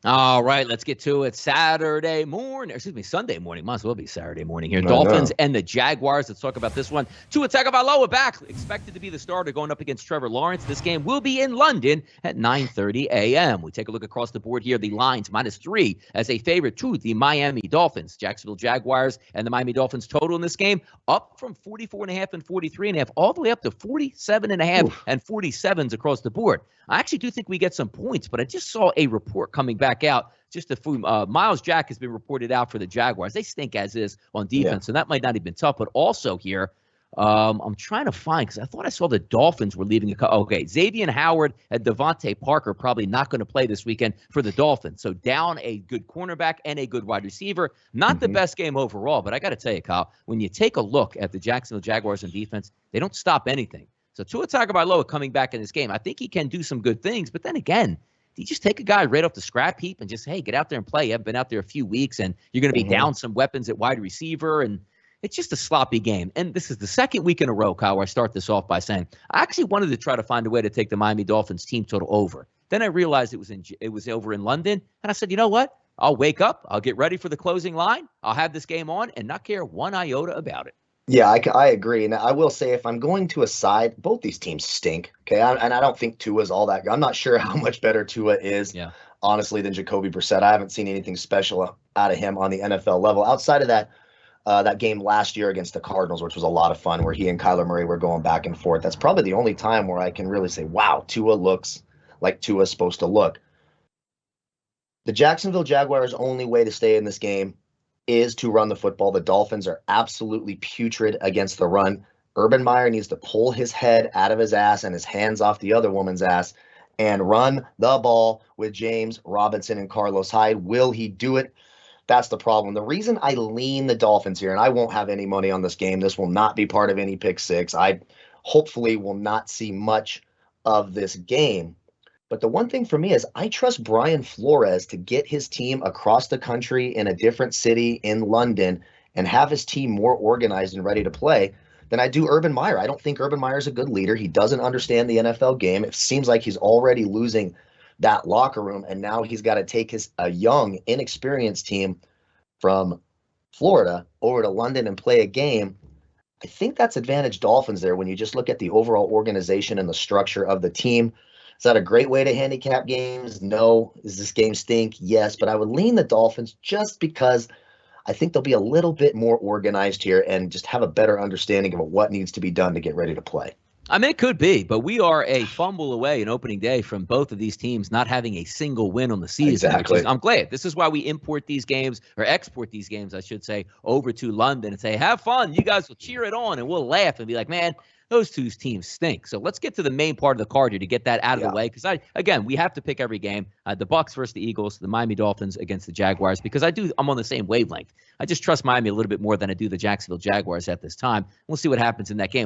All right, let's get to it. Sunday morning. Might as well be Saturday morning here. I Dolphins know. and the Jaguars. Let's talk about this one. Tua Tagovailoa back. Expected to be the starter going up against Trevor Lawrence. This game will be in London at 9:30 a.m. We take a look across the board here. The lines -3 as a favorite to the Miami Dolphins. Jacksonville Jaguars and the Miami Dolphins total in this game up from 44.5 and 43.5 all the way up to 47.5 and 47s across the board. I actually do think we get some points, but I just saw a report coming back out. Just a few, Miles Jack has been reported out for the Jaguars. They stink as is on defense, and that might not have been tough. But also here, I'm trying to find, because I thought I saw the Dolphins were leaving. Okay, Xavier Howard and Devontae Parker probably not going to play this weekend for the Dolphins. So down a good cornerback and a good wide receiver. Not the best game overall, but I got to tell you, Kyle, when you take a look at the Jacksonville Jaguars on defense, they don't stop anything. So Tua Tagovailoa coming back in this game, I think he can do some good things. But then again, do you just take a guy right off the scrap heap and just, hey, get out there and play? You haven't been out there a few weeks, and you're going to be down some weapons at wide receiver, and it's just a sloppy game. And this is the second week in a row, Kyle, where I start this off by saying I actually wanted to try to find a way to take the Miami Dolphins team total over. Then I realized it was over in London, and I said, you know what? I'll wake up, I'll get ready for the closing line, I'll have this game on, and not care one iota about it. Yeah, I agree. And I will say, if I'm going to a side, both these teams stink. Okay, and I don't think Tua's all that good. I'm not sure how much better Tua is, honestly, than Jacoby Brissett. I haven't seen anything special out of him on the NFL level. Outside of that game last year against the Cardinals, which was a lot of fun, where he and Kyler Murray were going back and forth. That's probably the only time where I can really say, wow, Tua looks like Tua's supposed to look. The Jacksonville Jaguars' only way to stay in this game is to run the football. The Dolphins are absolutely putrid against the run. Urban Meyer needs to pull his head out of his ass and his hands off the other woman's ass and run the ball with James Robinson and Carlos Hyde. Will he do it? That's the problem. The reason I lean the Dolphins here, and I won't have any money on this game, this will not be part of any pick six. I hopefully will not see much of this game. But the one thing for me is I trust Brian Flores to get his team across the country in a different city in London and have his team more organized and ready to play than I do Urban Meyer. I don't think Urban Meyer is a good leader. He doesn't understand the NFL game. It seems like he's already losing that locker room, and now he's got to take a young, inexperienced team from Florida over to London and play a game. I think that's advantage Dolphins there when you just look at the overall organization and the structure of the team. Is that a great way to handicap games? No. Does this game stink? Yes. But I would lean the Dolphins just because I think they'll be a little bit more organized here and just have a better understanding of what needs to be done to get ready to play. I mean, it could be, but we are a fumble away in opening day from both of these teams not having a single win on the season. Exactly. I'm glad. This is why we import these games, or export these games, I should say, over to London and say, have fun. You guys will cheer it on, and we'll laugh and be like, man, those two teams stink. So let's get to the main part of the card here to get that out of the way. Because we have to pick every game. The Bucs versus the Eagles, the Miami Dolphins against the Jaguars, because I'm on the same wavelength. I just trust Miami a little bit more than I do the Jacksonville Jaguars at this time. We'll see what happens in that game.